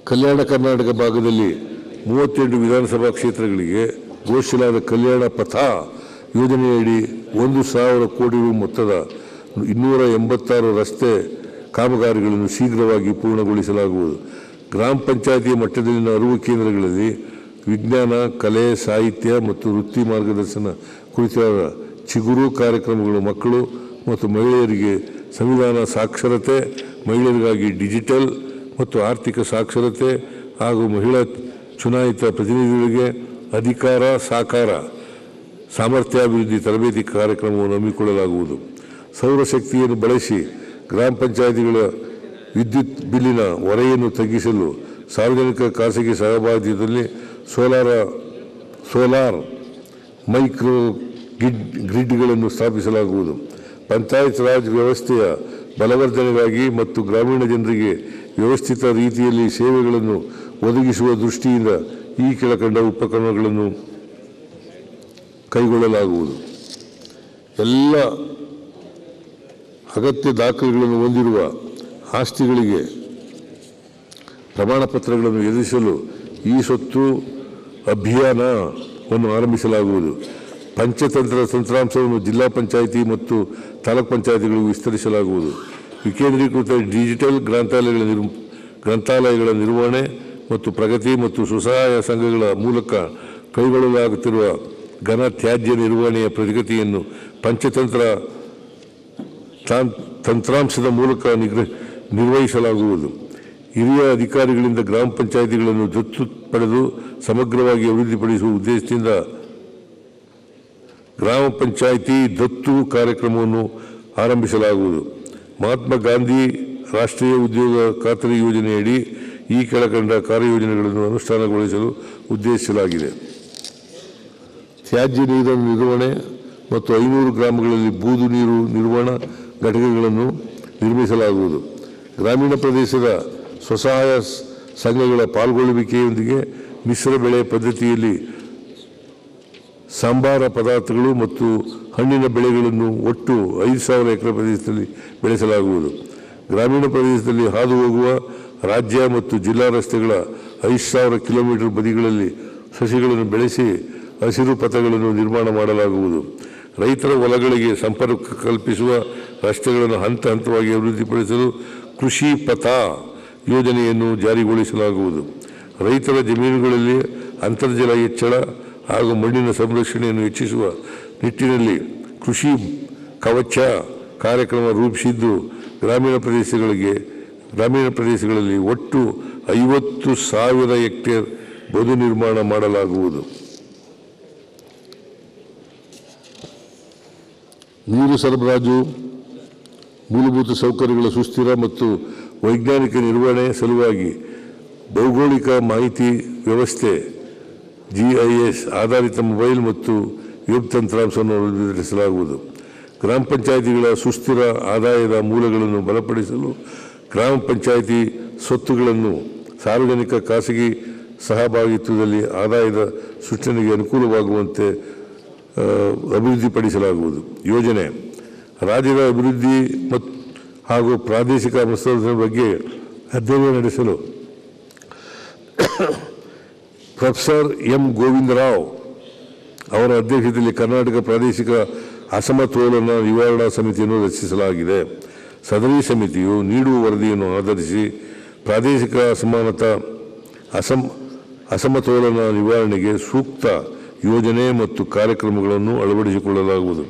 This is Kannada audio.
ಕಲ್ಯಾಣ ಕರ್ನಾಟಕ ಭಾಗದಲ್ಲಿ 38 ವಿಧಾನಸಭಾ ಕ್ಷೇತ್ರಗಳಿಗೆ ಘೋಷಿಸಲಾದ ಕಲ್ಯಾಣ ಪಥ ಯೋಜನೆಯಡಿ 1,000 ಕೋಟಿ ರು ಮೊತ್ತದ 286 ರಸ್ತೆ ಕಾಮಗಾರಿಗಳನ್ನು ಶೀಘ್ರವಾಗಿ ಪೂರ್ಣಗೊಳಿಸಲಾಗುವುದು. ಗ್ರಾಮ ಪಂಚಾಯಿತಿ ಮಟ್ಟದಲ್ಲಿನ 60 ಕೇಂದ್ರಗಳಲ್ಲಿ ವಿಜ್ಞಾನ, ಕಲೆ, ಸಾಹಿತ್ಯ ಮತ್ತು ವೃತ್ತಿ ಮಾರ್ಗದರ್ಶನ ಕುರಿತಾದ ಚಿಗುರು ಕಾರ್ಯಕ್ರಮಗಳು ಮಕ್ಕಳು ಮತ್ತು ಮಹಿಳೆಯರಿಗೆ ಸಂವಿಧಾನ ಸಾಕ್ಷರತೆ, ಮಹಿಳೆಯರಿಗಾಗಿ ಡಿಜಿಟಲ್ ಮತ್ತು ಆರ್ಥಿಕ ಸಾಕ್ಷರತೆ ಹಾಗೂ ಮಹಿಳಾ ಚುನಾಯಿತ ಪ್ರತಿನಿಧಿಗಳಿಗೆ ಅಧಿಕಾರ ಸಾಕಾರ ಸಾಮರ್ಥ್ಯಾಭಿವೃದ್ಧಿ ತರಬೇತಿ ಕಾರ್ಯಕ್ರಮವನ್ನು ಹಮ್ಮಿಕೊಳ್ಳಲಾಗುವುದು. ಸೌರಶಕ್ತಿಯನ್ನು ಬಳಸಿ ಗ್ರಾಮ ಪಂಚಾಯಿತಿಗಳ ವಿದ್ಯುತ್ ಬಿಲ್ಲಿನ ಹೊರೆಯನ್ನು ತಗ್ಗಿಸಲು ಸಾರ್ವಜನಿಕ ಖಾಸಗಿ ಸಹಭಾಗಿತ್ವದಲ್ಲಿ ಸೋಲಾರ್ ಮೈಕ್ರೋ ಗ್ರಿಡ್ಗಳನ್ನು ಸ್ಥಾಪಿಸಲಾಗುವುದು. ಪಂಚಾಯತ್ ರಾಜ್ ವ್ಯವಸ್ಥೆಯ ಬಲವರ್ಧನೆಗಾಗಿ ಮತ್ತು ಗ್ರಾಮೀಣ ಜನರಿಗೆ ವ್ಯವಸ್ಥಿತ ರೀತಿಯಲ್ಲಿ ಸೇವೆಗಳನ್ನು ಒದಗಿಸುವ ದೃಷ್ಟಿಯಿಂದ ಈ ಕೆಳಕಂಡ ಉಪಕ್ರಮಗಳನ್ನು ಕೈಗೊಳ್ಳಲಾಗುವುದು. ಎಲ್ಲ ಅಗತ್ಯ ದಾಖಲೆಗಳನ್ನು ಹೊಂದಿರುವ ಆಸ್ತಿಗಳಿಗೆ ಪ್ರಮಾಣ ಪತ್ರಗಳನ್ನು ಎದುರಿಸಲು ಈ ಸ್ವತ್ತು ಅಭಿಯಾನವನ್ನು ಆರಂಭಿಸಲಾಗುವುದು. ಪಂಚತಂತ್ರ ತಂತ್ರಾಂಶವನ್ನು ಜಿಲ್ಲಾ ಪಂಚಾಯಿತಿ ಮತ್ತು ತಾಲೂಕು ಪಂಚಾಯಿತಿಗಳಿಗೂ ವಿಸ್ತರಿಸಲಾಗುವುದು. ವಿಕೇಂದ್ರೀಕೃತ ಡಿಜಿಟಲ್ ಗ್ರಂಥಾಲಯಗಳ ನಿರ್ವಹಣೆ ಮತ್ತು ಪ್ರಗತಿ ಮತ್ತು ಸ್ವಸಹಾಯ ಸಂಘಗಳ ಮೂಲಕ ಕೈಗೊಳ್ಳಲಾಗುತ್ತಿರುವ ಘನ ತ್ಯಾಜ್ಯ ನಿರ್ವಹಣೆಯ ಪ್ರಗತಿಯನ್ನು ಪಂಚತಂತ್ರ ತಂತ್ರಾಂಶದ ಮೂಲಕ ನಿರ್ವಹಿಸಲಾಗುವುದು. ಹಿರಿಯ ಅಧಿಕಾರಿಗಳಿಂದ ಗ್ರಾಮ ಪಂಚಾಯಿತಿಗಳನ್ನು ದತ್ತು ಪಡೆದು ಸಮಗ್ರವಾಗಿ ಅಭಿವೃದ್ಧಿಪಡಿಸುವ ಉದ್ದೇಶದಿಂದ ಗ್ರಾಮ ಪಂಚಾಯಿತಿ ದತ್ತು ಕಾರ್ಯಕ್ರಮವನ್ನು ಆರಂಭಿಸಲಾಗುವುದು. ಮಹಾತ್ಮ ಗಾಂಧಿ ರಾಷ್ಟ್ರೀಯ ಉದ್ಯೋಗ ಖಾತರಿ ಯೋಜನೆಯಡಿ ಈ ಕೆಳಕಂಡ ಕಾರ್ಯಯೋಜನೆಗಳನ್ನು ಅನುಷ್ಠಾನಗೊಳಿಸಲು ಉದ್ದೇಶಿಸಲಾಗಿದೆ. ತ್ಯಾಜ್ಯ ನೀರಿನ ನಿರ್ವಹಣೆ ಮತ್ತು 500 ಗ್ರಾಮಗಳಲ್ಲಿ ಬೂದು ನೀರು ನಿರ್ವಹಣಾ ಘಟಕಗಳನ್ನು ನಿರ್ಮಿಸಲಾಗುವುದು. ಗ್ರಾಮೀಣ ಪ್ರದೇಶದ ಸ್ವಸಹಾಯ ಸಂಘಗಳ ಪಾಲ್ಗೊಳ್ಳುವಿಕೆಯೊಂದಿಗೆ ಮಿಶ್ರ ಬೆಳೆ ಪದ್ಧತಿಯಲ್ಲಿ ಸಾಂಬಾರ ಪದಾರ್ಥಗಳು ಮತ್ತು ಹಣ್ಣಿನ ಬೆಳೆಗಳನ್ನು ಒಟ್ಟು 5,000 ಎಕರೆ ಪ್ರದೇಶದಲ್ಲಿ ಬೆಳೆಸಲಾಗುವುದು. ಗ್ರಾಮೀಣ ಪ್ರದೇಶದಲ್ಲಿ ಹಾದು ಹೋಗುವ ರಾಜ್ಯ ಮತ್ತು ಜಿಲ್ಲಾ ರಸ್ತೆಗಳ 5,000 ಕಿಲೋಮೀಟರ್ ಬದಿಗಳಲ್ಲಿ ಸಸಿಗಳನ್ನು ಬೆಳೆಸಿ ಹಸಿರು ಪಥಗಳನ್ನು ನಿರ್ಮಾಣ ಮಾಡಲಾಗುವುದು. ರೈತರ ಹೊಲಗಳಿಗೆ ಸಂಪರ್ಕ ಕಲ್ಪಿಸುವ ರಸ್ತೆಗಳನ್ನು ಹಂತ ಹಂತವಾಗಿ ಅಭಿವೃದ್ಧಿಪಡಿಸಲು ಕೃಷಿ ಪಥ ಯೋಜನೆಯನ್ನು ಜಾರಿಗೊಳಿಸಲಾಗುವುದು. ರೈತರ ಜಮೀನುಗಳಲ್ಲಿ ಅಂತರ್ಜಲ ಹೆಚ್ಚಳ ಹಾಗೂ ಮಣ್ಣಿನ ಸಂರಕ್ಷಣೆಯನ್ನು ಹೆಚ್ಚಿಸುವ ನಿಟ್ಟಿನಲ್ಲಿ ಕೃಷಿ ಕವಚ ಕಾರ್ಯಕ್ರಮ ರೂಪಿಸಿದ್ದು ಗ್ರಾಮೀಣ ಪ್ರದೇಶಗಳಲ್ಲಿ ಒಟ್ಟು 50,000 ಹೆಕ್ಟೇರ್ ಬದು ನಿರ್ಮಾಣ ಮಾಡಲಾಗುವುದು. ನೀರು ಸರಬರಾಜು ಮೂಲಭೂತ ಸೌಕರ್ಯಗಳ ಸುಸ್ಥಿರ ಮತ್ತು ವೈಜ್ಞಾನಿಕ ನಿರ್ವಹಣೆ ಸಲುವಾಗಿ ಭೌಗೋಳಿಕ ಮಾಹಿತಿ ವ್ಯವಸ್ಥೆ GIS ಆಧಾರಿತ ಮೊಬೈಲ್ ಮತ್ತು ವೆಬ್ ತಂತ್ರಾಂಶವನ್ನು ಅಭಿವೃದ್ಧಿಪಡಿಸಲಾಗುವುದು. ಗ್ರಾಮ ಪಂಚಾಯಿತಿಗಳ ಸುಸ್ಥಿರ ಆದಾಯದ ಮೂಲಗಳನ್ನು ಬಲಪಡಿಸಲು ಗ್ರಾಮ ಪಂಚಾಯಿತಿ ಸ್ವತ್ತುಗಳನ್ನು ಸಾರ್ವಜನಿಕ ಖಾಸಗಿ ಸಹಭಾಗಿತ್ವದಲ್ಲಿ ಆದಾಯದ ಸೃಷ್ಟಿಗೆ ಅನುಕೂಲವಾಗುವಂತೆ ಅಭಿವೃದ್ಧಿಪಡಿಸಲಾಗುವುದು. ಯೋಜನೆ ರಾಜ್ಯದ ಅಭಿವೃದ್ಧಿ ಹಾಗೂ ಪ್ರಾದೇಶಿಕ ಮಸೂದೆಗಳ ಬಗ್ಗೆ ಅಧ್ಯಯನ ನಡೆಸಲು ಪ್ರೊಫೆಸರ್ M. ಗೋವಿಂದರಾವ್ ಅವರ ಅಧ್ಯಕ್ಷತೆಯಲ್ಲಿ ಕರ್ನಾಟಕ ಪ್ರಾದೇಶಿಕ ಅಸಮತೋಲನ ನಿವಾರಣಾ ಸಮಿತಿಯನ್ನು ರಚಿಸಲಾಗಿದೆ. ಸದರಿ ಸಮಿತಿಯು ನೀಡುವ ವರದಿಯನ್ನು ಆಧರಿಸಿ ಪ್ರಾದೇಶಿಕ ಅಸಮತೋಲನ ನಿವಾರಣೆಗೆ ಸೂಕ್ತ ಯೋಜನೆ ಮತ್ತು ಕಾರ್ಯಕ್ರಮಗಳನ್ನು ಅಳವಡಿಸಿಕೊಳ್ಳಲಾಗುವುದು.